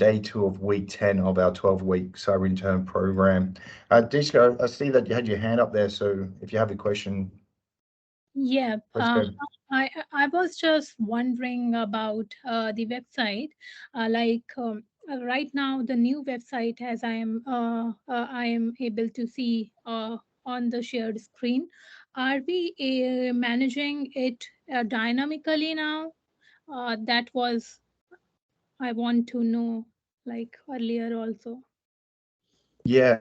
day 2 of week 10 of our 12-week cyber intern program. Disco, I see that you had your hand up there, so if you have a question, Yeah, let's go. I was just wondering about the website. Right now, the new website, as I am able to see on the shared screen. Are we managing it dynamically now? That was I want to know, like earlier also. Yeah,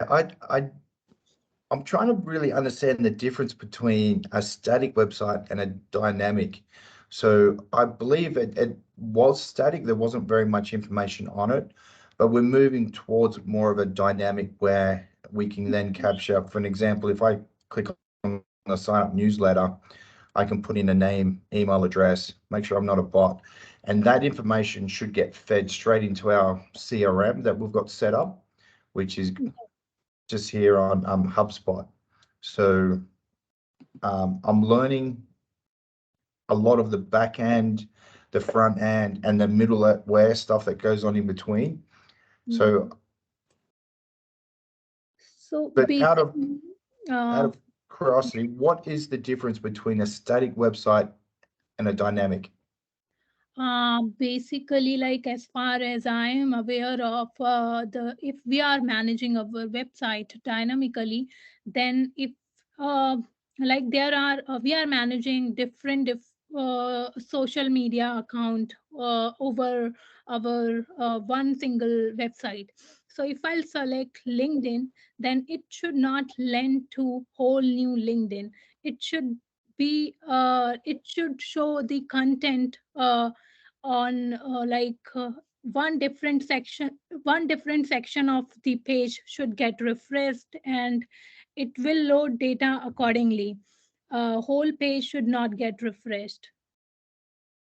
I'm trying to really understand the difference between a static website and a dynamic. So I believe it was static. There wasn't very much information on it, but we're moving towards more of a dynamic where we can then capture, for an example, if I click on the sign up newsletter, I can put in a name, email address, make sure I'm not a bot, and that information should get fed straight into our CRM that we've got set up, which is just here on HubSpot. So I'm learning a lot of the back end, the front end, and the middleware stuff that goes on in between. So, So but out basically, of curiosity, what is the difference between a static website and a dynamic? basically, like as far as I am aware of, the if we are managing our website dynamically, then if uh, like there are we are managing different social media account over our one single website. So if I'll select LinkedIn, then it should not lend to whole new LinkedIn. It should it should show the content on one different section of the page should get refreshed, and it will load data accordingly. Whole page should not get refreshed.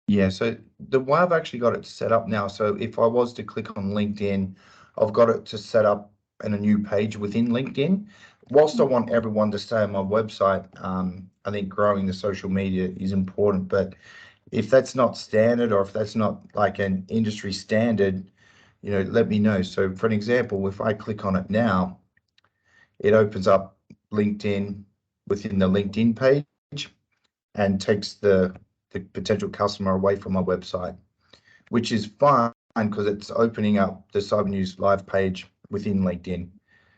Yeah, so the way I've actually got it set up now, so if I was to click on LinkedIn, I've got it to set up in a new page within LinkedIn. Whilst I want everyone to stay on my website, I think growing the social media is important, but if that's not standard or if that's not like an industry standard, let me know. So for an example, if I click on it now, it opens up LinkedIn within the LinkedIn page and takes the potential customer away from my website, which is fine because it's opening up the Cyber News Live page within LinkedIn.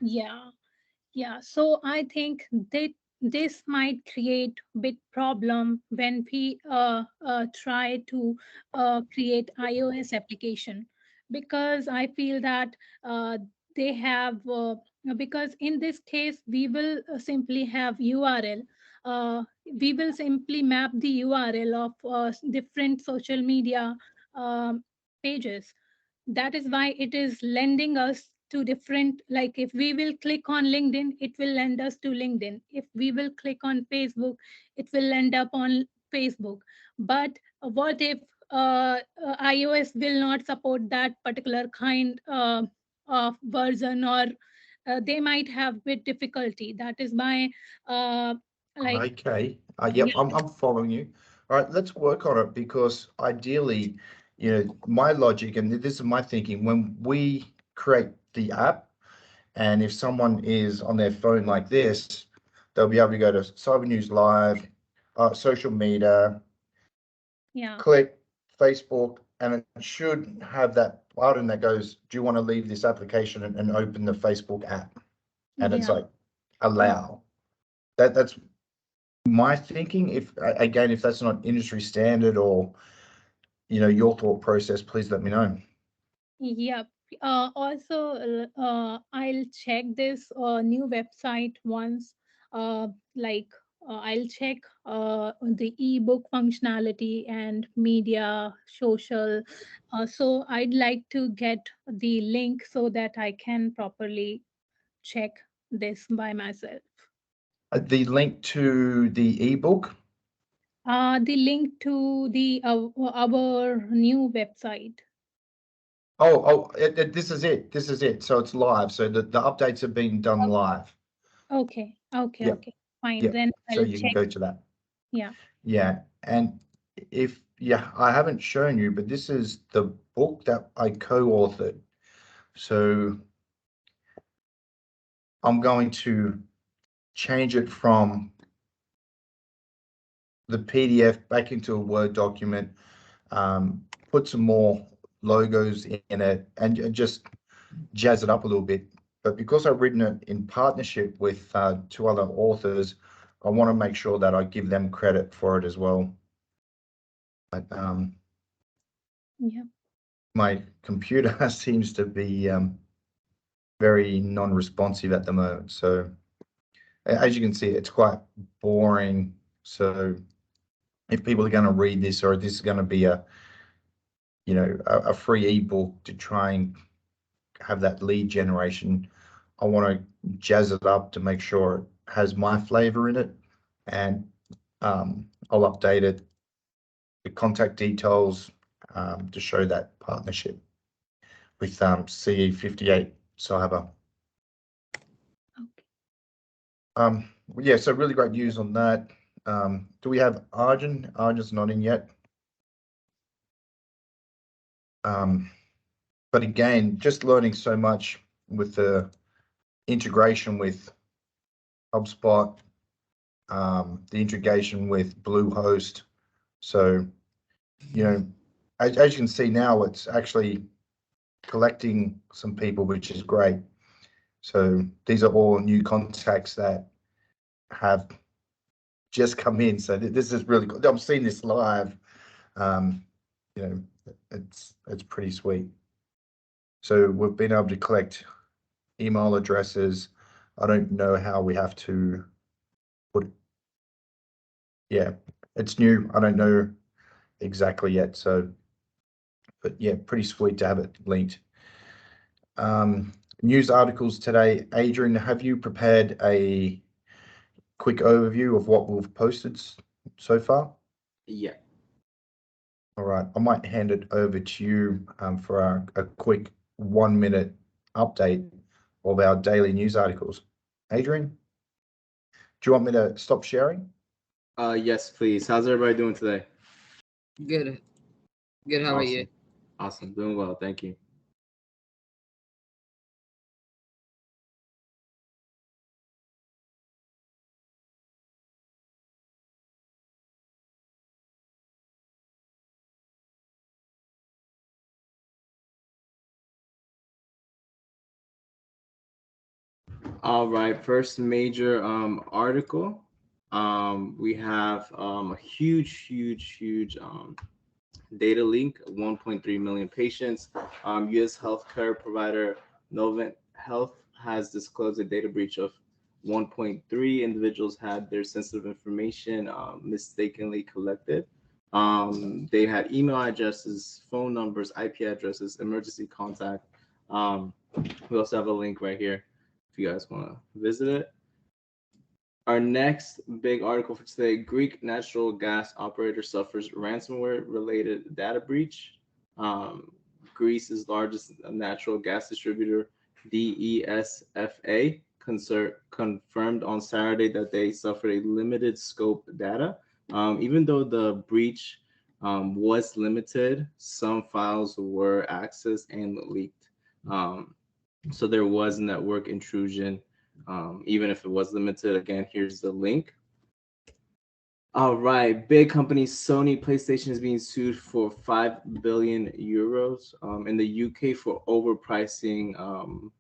Yeah, yeah. So I think that this might create big problem when we try to create iOS application, because I feel that uh, they have because in this case we will simply have URL. Uh, we will simply map the URL of different social media um, pages. That is why it is lending us to different, like if we will click on LinkedIn, it will lend us to LinkedIn. If we will click on Facebook, it will end up on Facebook. But what if iOS will not support that particular kind of version, or they might have bit difficulty. That is why like Okay. Yep, yeah. I'm following you. All right, let's work on it because ideally, my logic, and this is my thinking, when we create the app, and if someone is on their phone like this, they'll be able to go to Cyber News Live, social media, Yeah. click Facebook, and it should have that button that goes, do you want to leave this application and open the Facebook app? And it's Yeah. like, allow. That's my thinking. If that's not industry standard or, your thought process, please let me know. Yep. Also, I'll check this new website once. Like I'll check the ebook functionality and media, social. So I'd like to get the link so that I can properly check this by myself. The link to the ebook. The link to the our new website. This is it. This is it. So it's live. So the updates are being done live. Okay. Okay. Yep. Okay. Fine. Yep. Then So I'll you can check. go to that. Yeah. Yeah. And I haven't shown you, but this is the book that I co-authored. So I'm going to change it from the PDF back into a Word document, put some more logos in it, and just jazz it up a little bit. But because I've written it in partnership with two other authors, I want to make sure that I give them credit for it as well. But Yeah. my computer seems to be very non-responsive at the moment. So as you can see, it's quite boring. So if people are going to read this, or this is going to be a a free ebook to try and have that lead generation, I want to jazz it up to make sure it has my flavor in it, and I'll update it, the contact details, to show that partnership with CE58 Cyber. Okay. Yeah, so really great news on that. Do we have Arjun? Arjun's not in yet. But again, just learning so much with the integration with HubSpot, the integration with Bluehost. So, as you can see now, it's actually collecting some people, which is great. So these are all new contacts that have just come in. So this is really good. I'm seeing this live. It's pretty sweet. So we've been able to collect email addresses. I don't know how we have to put. Yeah, it's new. I don't know exactly yet. So, but yeah, pretty sweet to have it linked. News articles today. Adrian, have you prepared a quick overview of what we've posted so far? Yeah. All right, I might hand it over to you for a quick 1 minute update of our daily news articles. Adrian, do you want me to stop sharing? Yes, please. How's everybody doing today? Good. Good. How Awesome. are you? Awesome. Doing well. Thank you. All right. First major article. We have a huge data leak. 1.3 million patients. U.S. healthcare provider Novant Health has disclosed a data breach of 1.3 individuals had their sensitive information mistakenly collected. They had email addresses, phone numbers, IP addresses, emergency contact. We also have a link right here if you guys want to visit it. Our next big article for today: Greek natural gas operator suffers ransomware-related data breach. Greece's largest natural gas distributor, DESFA, confirmed on Saturday that they suffered a limited scope data. Even though the breach was limited, some files were accessed and leaked. So there was network intrusion. Even if it was limited. Again, here's the link. All right, big company Sony PlayStation is being sued for 5 billion euros in the UK for overpricing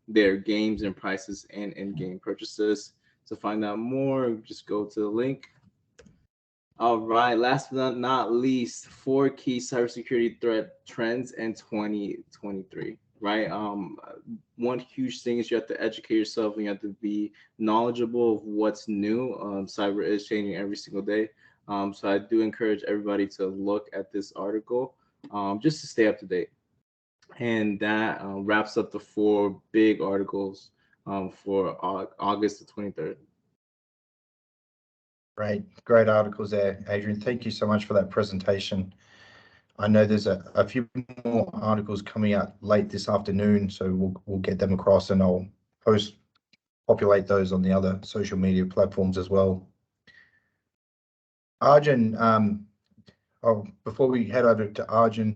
their games and prices and in-game purchases. To find out more, just go to the link. All right, last but not least, 4 key cybersecurity threat trends in 2023. Right. One huge thing is you have to educate yourself and you have to be knowledgeable of what's new. Cyber is changing every single day. So I do encourage everybody to look at this article just to stay up to date. And that wraps up the 4 big articles for August the 23rd. Right, great articles there, Adrian. Thank you so much for that presentation. I know there's a few more articles coming out late this afternoon, so we'll get them across, and I'll populate those on the other social media platforms as well. Arjun, before we head over to Arjun,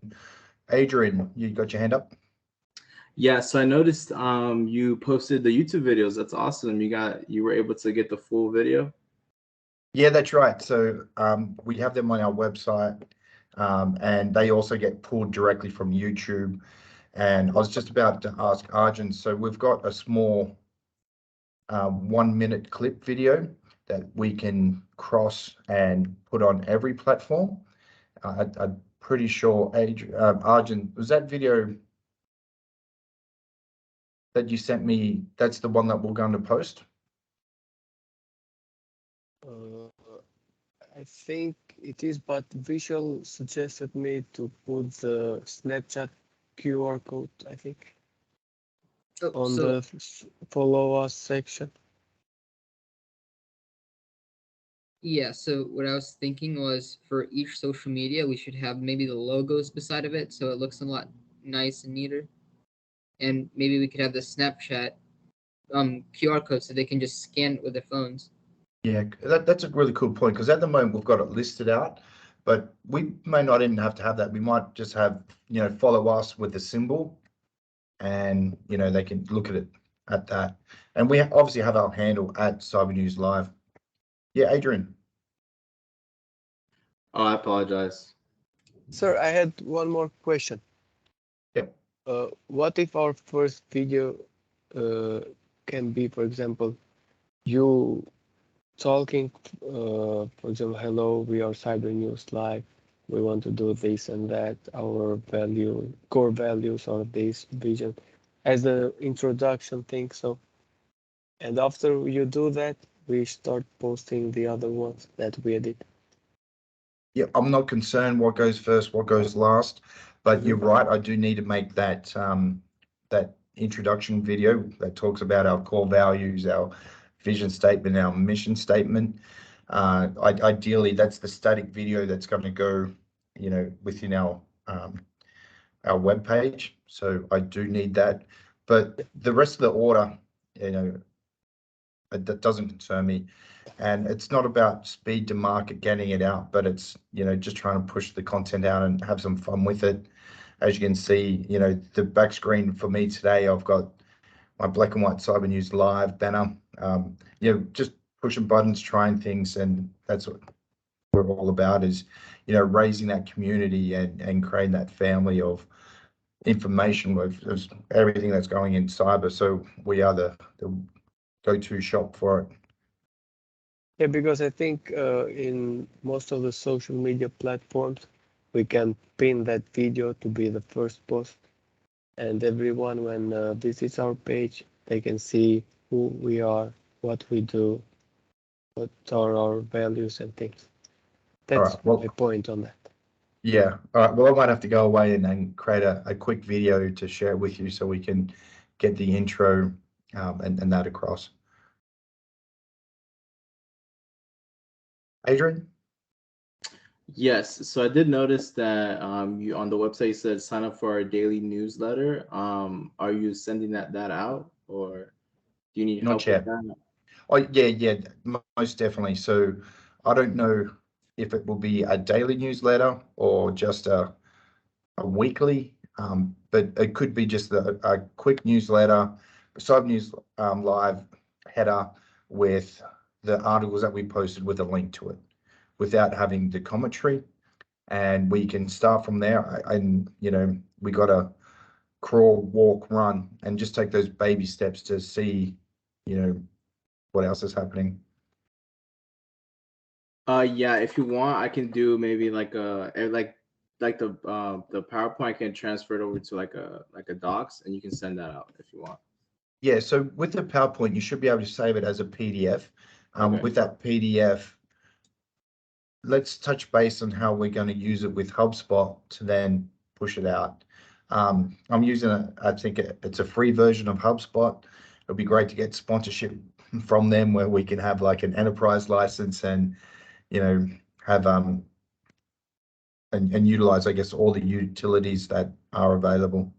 Adrian, you got your hand up? Yeah, so I noticed you posted the YouTube videos. That's awesome. You were able to get the full video. Yeah, that's right. So we have them on our website, and they also get pulled directly from YouTube. And I was just about to ask Arjun, so we've got a small 1 minute clip video that we can cross and put on every platform. I'm pretty sure, Arjun, was that video that you sent me, that's the one that we're going to post? I think it is, but Visual suggested me to put the Snapchat QR code, I think, on the follow us section. Yeah, so what I was thinking was for each social media, we should have maybe the logos beside of it so it looks a lot nice and neater. And maybe we could have the Snapchat QR code so they can just scan it with their phones. Yeah, that's a really cool point, because at the moment we've got it listed out, but we may not even have to have that. We might just have, follow us with the symbol, and they can look at it at that. And we obviously have our handle at cybernewslive. Yeah, Adrian. Oh, I apologize. Sir, I had one more question. Yeah. What if our first video can be, for example, you talking, for example, hello, we are Cyber News Live. We want to do this and that. Our core values are this vision as an introduction thing. So, and after you do that, we start posting the other ones that we edit. Yeah, I'm not concerned what goes first, what goes last, but you're right. I do need to make that that introduction video that talks about our core values, our vision statement, our mission statement. Ideally, that's the static video that's going to go, within our web page. So I do need that, but the rest of the order, that doesn't concern me. And it's not about speed to market, getting it out, but it's, just trying to push the content out and have some fun with it. As you can see, the back screen for me today, I've got my black and white Cyber News Live banner, just pushing buttons, trying things. And that's what we're all about, is, raising that community and creating that family of information with everything that's going in cyber. So we are the go-to shop for it. Yeah, because I think in most of the social media platforms, we can pin that video to be the first post. And everyone, when visits our page, they can see who we are, what we do, what are our values and things. That's my point on that. Yeah. All right. Well, I might have to go away and create a quick video to share with you so we can get the intro and that across. Adrian? Yes, so I did notice that you on the website said sign up for our daily newsletter. Are you sending that out, or do you need help with that? Oh, yeah, most definitely. So I don't know if it will be a daily newsletter or just a weekly, but it could be just a quick newsletter, Cyber News Live header with the articles that we posted with a link to it, without having the commentary. And we can start from there. And we got to crawl, walk, run, and just take those baby steps to see, what else is happening. Yeah, if you want, I can do maybe like the PowerPoint. I can transfer it over to like a docs, and you can send that out if you want. Yeah, so with the PowerPoint, you should be able to save it as a PDF. Okay. With that PDF, let's touch base on how we're going to use it with HubSpot to then push it out. I'm using I think it's a free version of HubSpot. It'd be great to get sponsorship from them, where we can have like an enterprise license and, have and utilize, I guess, all the utilities that are available.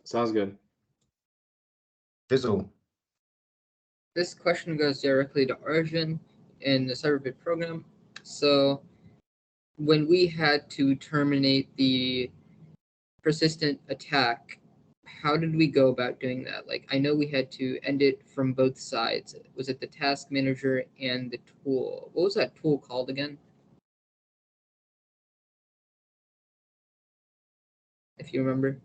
Sounds good. Fizzle. This question goes directly to Arjun in the CyberBit program. So when we had to terminate the persistent attack how did we go about doing that? Like, I know we had to end it from both sides. Was it the task manager and the tool? What was that tool called again? If you remember.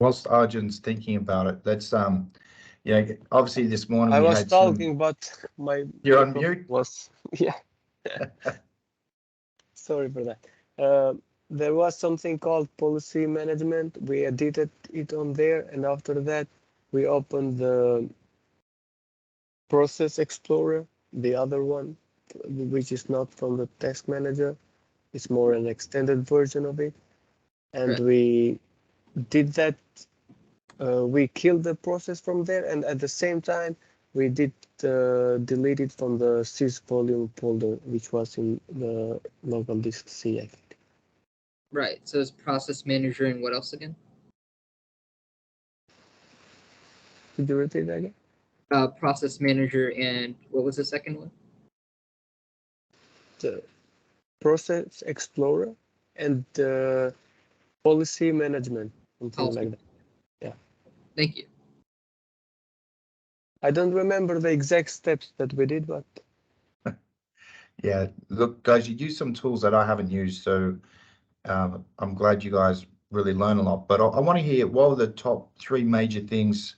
Whilst Arjun's thinking about it, let's obviously this morning I we was had talking, but my You're on microphone mute? was yeah. Sorry for that. There was something called policy management. We edited it on there, and after that, we opened the process explorer, the other one, which is not from the task manager. It's more an extended version of it, and Right. we did that. We killed the process from there, and at the same time, we did delete it from the sys volume folder, which was in the local disk C, I think. Right. So it's process manager and what else again? Could you repeat that again? Process manager and what was the second one? The process explorer and policy management, something like that. Yeah. Thank you. I don't remember the exact steps that we did, but Yeah, look, guys, you use some tools that I haven't used, so I'm glad you guys really learn a lot. But I want to hear what were the top 3 major things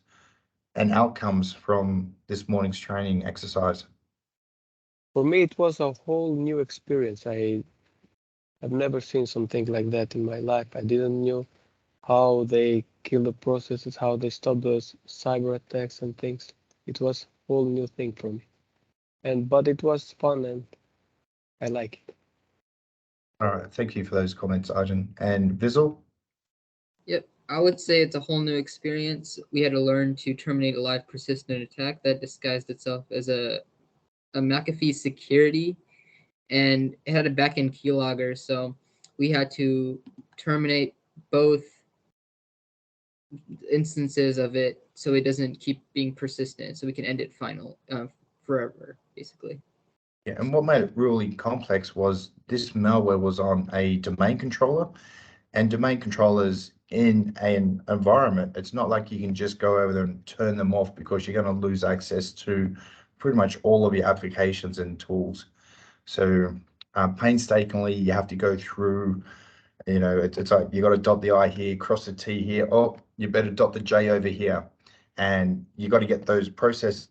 and outcomes from this morning's training exercise. for me, it was a whole new experience. I've never seen something like that in my life. I didn't know how they kill the processes, how they stop those cyber attacks and things. It was a whole new thing for me. But it was fun and I like it. All right, thank you for those comments, Arjun. And Visual? Yep. I would say it's a whole new experience. We had to learn to terminate a live persistent attack that disguised itself as a McAfee security, and it had a backend keylogger. So we had to terminate both instances of it so it doesn't keep being persistent. So we can end it forever, basically. Yeah, and what made it really complex was this malware was on a domain controller, and domain controllers in an environment, it's not like you can just go over there and turn them off because you're going to lose access to pretty much all of your applications and tools. So painstakingly, you have to go through, it's like you got to dot the I here, cross the T here. Oh, you better dot the J over here. And you got to get those processes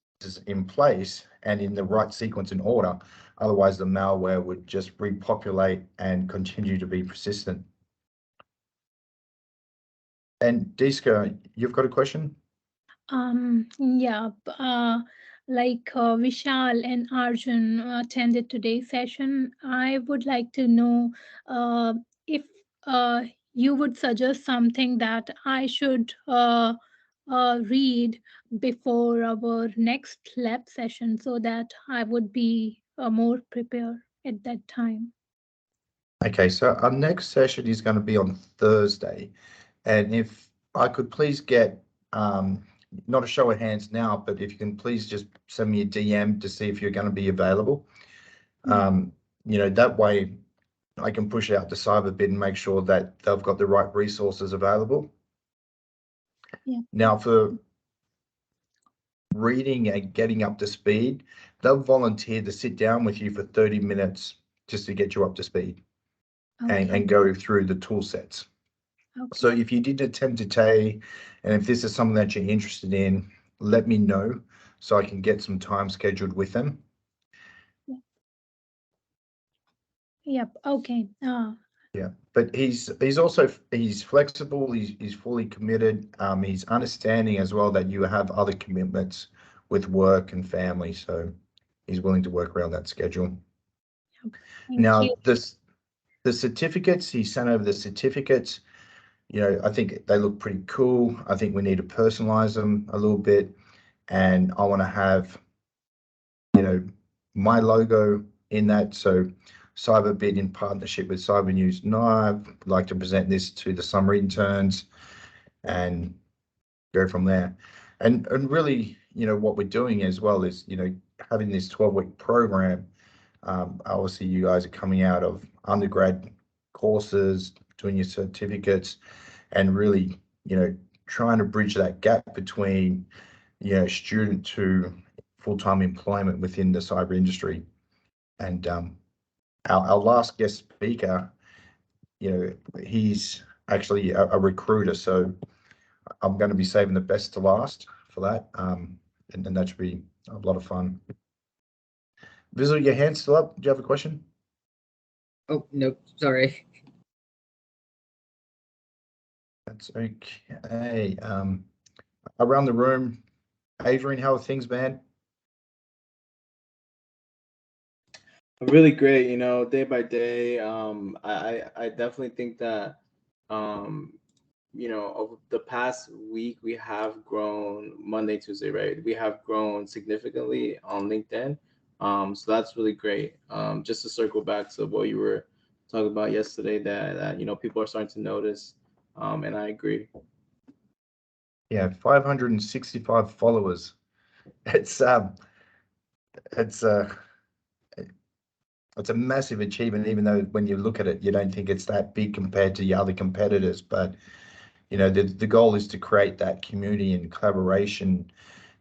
in place and in the right sequence and order. Otherwise, the malware would just repopulate and continue to be persistent. And Diska, you've got a question? Yeah, like Vishal and Arjun attended today's session. I would like to know if you would suggest something that I should read before our next lab session so that I would be more prepared at that time. Okay, so our next session is going to be on Thursday. And if I could please get, not a show of hands now, but if you can please just send me a DM to see if you're going to be available. That way I can push out the Cyberbit and make sure that they've got the right resources available. Yeah. Now, for reading and getting up to speed, they'll volunteer to sit down with you for 30 minutes just to get you up to speed. Okay. and go through the tool sets. Okay. So if you did attempt to take, and if this is something that you're interested in, let me know so I can get some time scheduled with them. Yep. Okay. Yeah, but he's flexible. He's fully committed. He's understanding as well that you have other commitments with work and family, so he's willing to work around that schedule. Thank Now, you. the certificates, he sent over the certificates. I think they look pretty cool. I think we need to personalize them a little bit. And I want to have, my logo in that. So Cyberbit in partnership with cybernewslive, I'd like to present this to the summer interns and go from there. And really, what we're doing as well is, having this 12-week program. Obviously, you guys are coming out of undergrad courses, doing your certificates, and really, trying to bridge that gap between, student to full-time employment within the cyber industry. And our last guest speaker, he's actually a recruiter, so I'm going to be saving the best to last for that, and that should be a lot of fun. Visual, your hand's still up. Do you have a question? Oh, nope, sorry. That's okay. Around the room, Adrian, how are things, man? Really great, day by day. I definitely think that over the past week we have grown Monday, Tuesday, right? We have grown significantly on LinkedIn. So that's really great. Just to circle back to what you were talking about yesterday, that people are starting to notice. And I agree. Yeah, 565 followers. It's a massive achievement, even though when you look at it, you don't think it's that big compared to the other competitors. But the goal is to create that community and collaboration,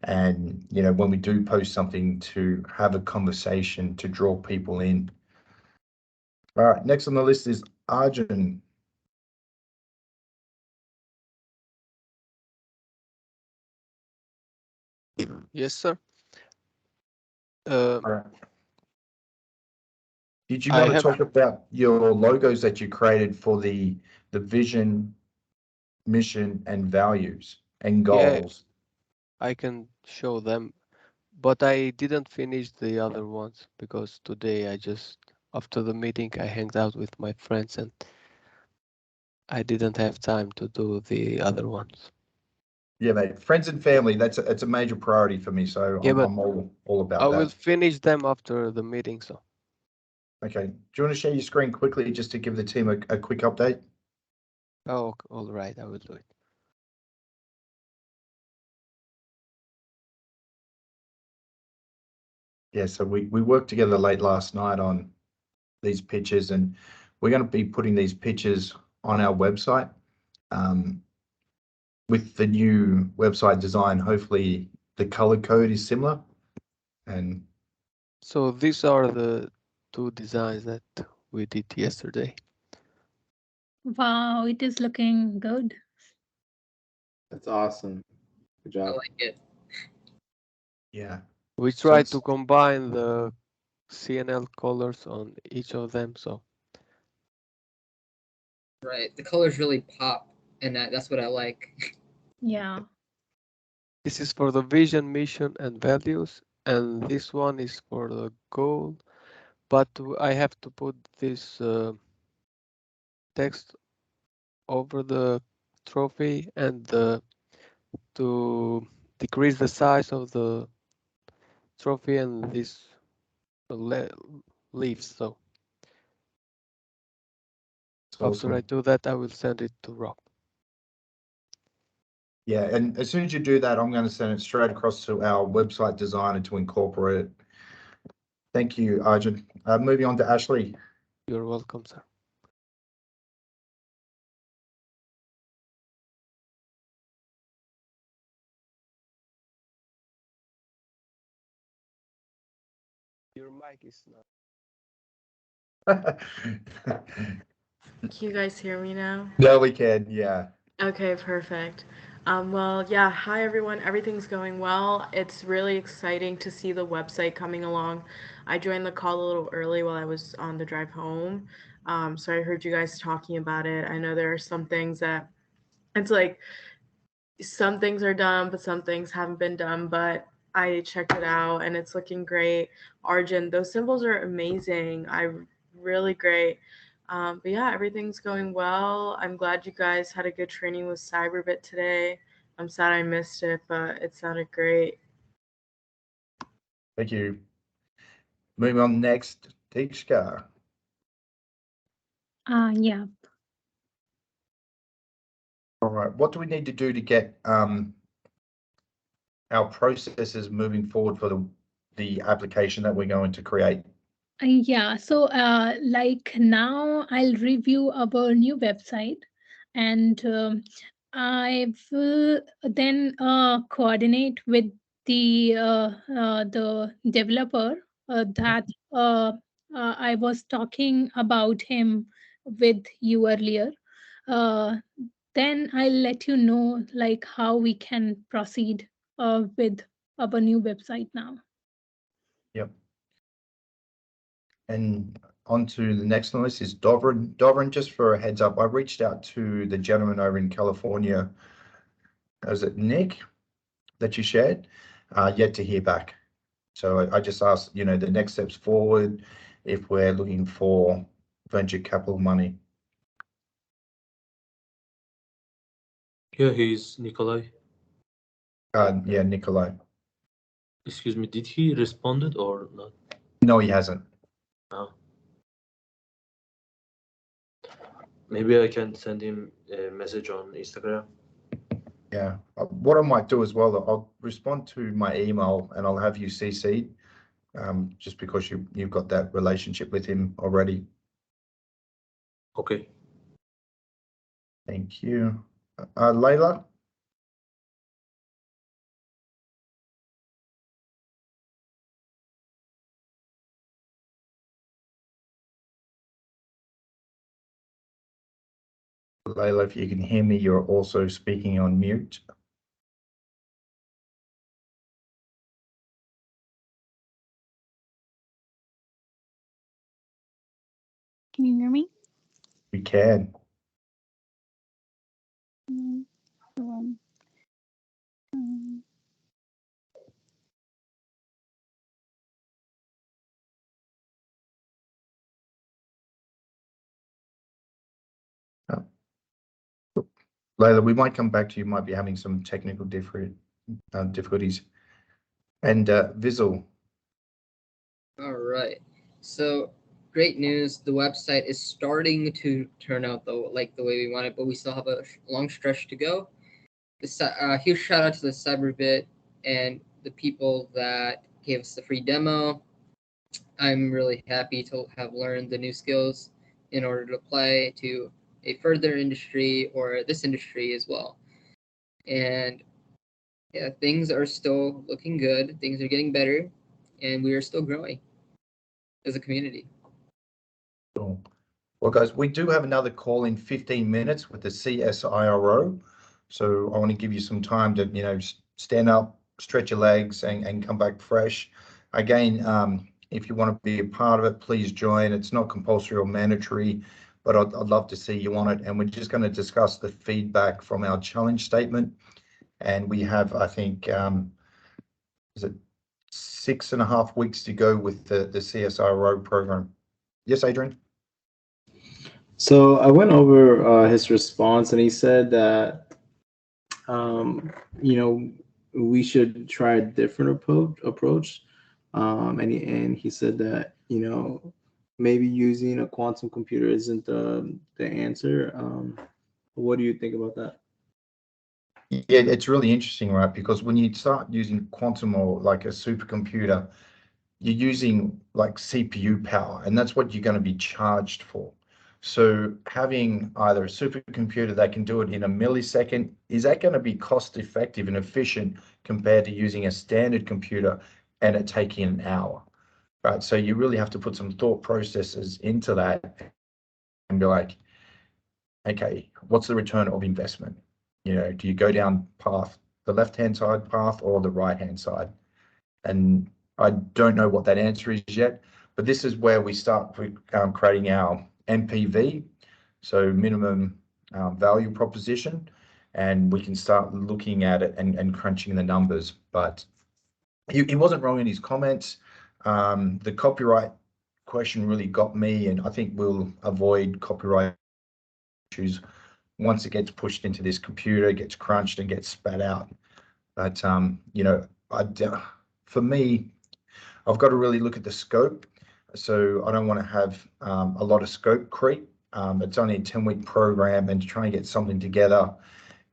and when we do post something, to have a conversation to draw people in. All right, next on the list is Arjun. Yes, sir. All right. Did you I want to have talk about your logos that you created for the vision, mission, and values and yeah, goals? I can show them, but I didn't finish the other ones because today after the meeting I hanged out with my friends and I didn't have time to do the other ones. Yeah, mate. Friends and family, it's a major priority for me. So Yeah, but I'm all about I will that. finish them after the meeting. So Okay. Do you want to share your screen quickly just to give the team a quick update? oh, all right, I will do it. Yeah, so we worked together late last night on these pictures, and we're going to be putting these pictures on our website. With the new website design, hopefully the color code is similar. And So these are the two designs that we did yesterday. Wow, it is looking good. That's awesome. Good I job. like it. yeah, We So tried it's- to combine the CNL colors on each of them. So Right, the colors really pop, and that's what I like. Yeah. this is for the vision, mission, and values, and this one is for the goal. But I have to put this text over the trophy and to decrease the size of the trophy and this leaves. So after awesome. I do that, I will send it to Rob. Yeah, and as soon as you do that, I'm going to send it straight across to our website designer to incorporate it. Thank you, Arjun. Moving on to Ashley. You're welcome, sir. Your mic is not. Can you guys hear me now? No, we can. Yeah. Okay, perfect. Well, yeah, hi everyone. Everything's going well. It's really exciting to see the website coming along. I joined the call a little early while I was on the drive home. So I heard you guys talking about it. I know there are some things that it's like some things are done, but some things haven't been done. But I checked it out and it's looking great. Arjun, those symbols are amazing. Really great. But yeah, everything's going well. I'm glad you guys had a good training with Cyberbit today. I'm sad I missed it, but it sounded great. Thank you. Moving on next, Deekshka. Yeah. All right. What do we need to do to get our processes moving forward for the application that we're going to create? Yeah, so like now I'll review our new website, and I will then coordinate with the developer that I was talking about him with you earlier. Uh, then I'll let you know like how we can proceed with our new website now. Yep. And on to the next noise is Dovrin. Dovrin, just for a heads up, I reached out to the gentleman over in California. Was it Nick that you shared? Yet to hear back. So I just asked, the next steps forward if we're looking for venture capital money. Yeah, he's Nikolai. Yeah, Nikolai. Excuse me, did he responded or not? No, he hasn't. No. Maybe I can send him a message on Instagram. Yeah. What I might do as well, I'll respond to my email and I'll have you CC'd, just because you've got that relationship with him already. Okay. Thank you. Layla? Layla, if you can hear me, you're also speaking on mute. Can you hear me? We can. Um, um, Layla, we might come back to you. Might be having some technical difficulties. And Vizel. All right. So great news. The website is starting to turn out like the way we want it, but we still have a long stretch to go. Huge shout out to the Cyberbit and the people that gave us the free demo. I'm really happy to have learned the new skills in order to apply to a further industry or this industry as well. And yeah, things are still looking good. Things are getting better, and we are still growing as a community. Cool. Well, guys, we do have another call in 15 minutes with the CSIRO. So I want to give you some time to, stand up, stretch your legs and come back fresh. Again, if you want to be a part of it, please join. It's not compulsory or mandatory, but I'd love to see you on it. And we're just going to discuss the feedback from our challenge statement. And we have, I think, is it 6.5 weeks to go with the CSIRO program? Yes, Adrian? So I went over his response, and he said that, we should try a different approach. And he said that, maybe using a quantum computer isn't the answer. What do you think about that? Yeah, it's really interesting, right? Because when you start using quantum or like a supercomputer, you're using like CPU power, and that's what you're going to be charged for. So having either a supercomputer that can do it in a millisecond, is that going to be cost effective and efficient compared to using a standard computer and it taking an hour, right? So you really have to put some thought processes into that and be like, okay, what's the return of investment? Do you go down the left-hand side path or the right-hand side? And I don't know what that answer is yet, but this is where we start creating our MPV, so minimum value proposition, and we can start looking at it and crunching the numbers. But he wasn't wrong in his comments. The copyright question really got me, and I think we'll avoid copyright issues once it gets pushed into this computer, gets crunched and gets spat out. But for me, I've got to really look at the scope. So I don't want to have a lot of scope creep. It's only a 10-week program, and to try and get something together,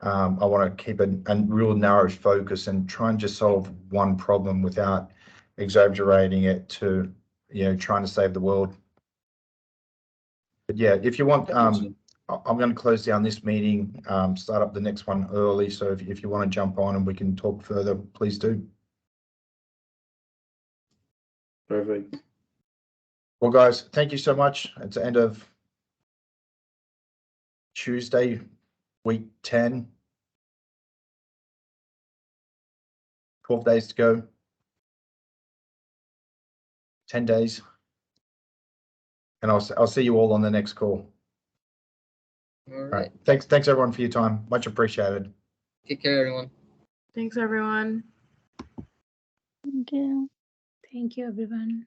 I want to keep a real narrow focus and try and just solve one problem without exaggerating it to trying to save the world. But yeah, if you want, I'm going to close down this meeting, start up the next one early. So if you want to jump on and we can talk further, please do. Perfect. Well, guys, thank you so much. It's the end of Tuesday, week 10. 12 days to go. 10 days. And I'll see you all on the next call. All right. All right. Thanks everyone for your time. Much appreciated. Take care, everyone. Thanks, everyone. Thank you. Thank you, everyone.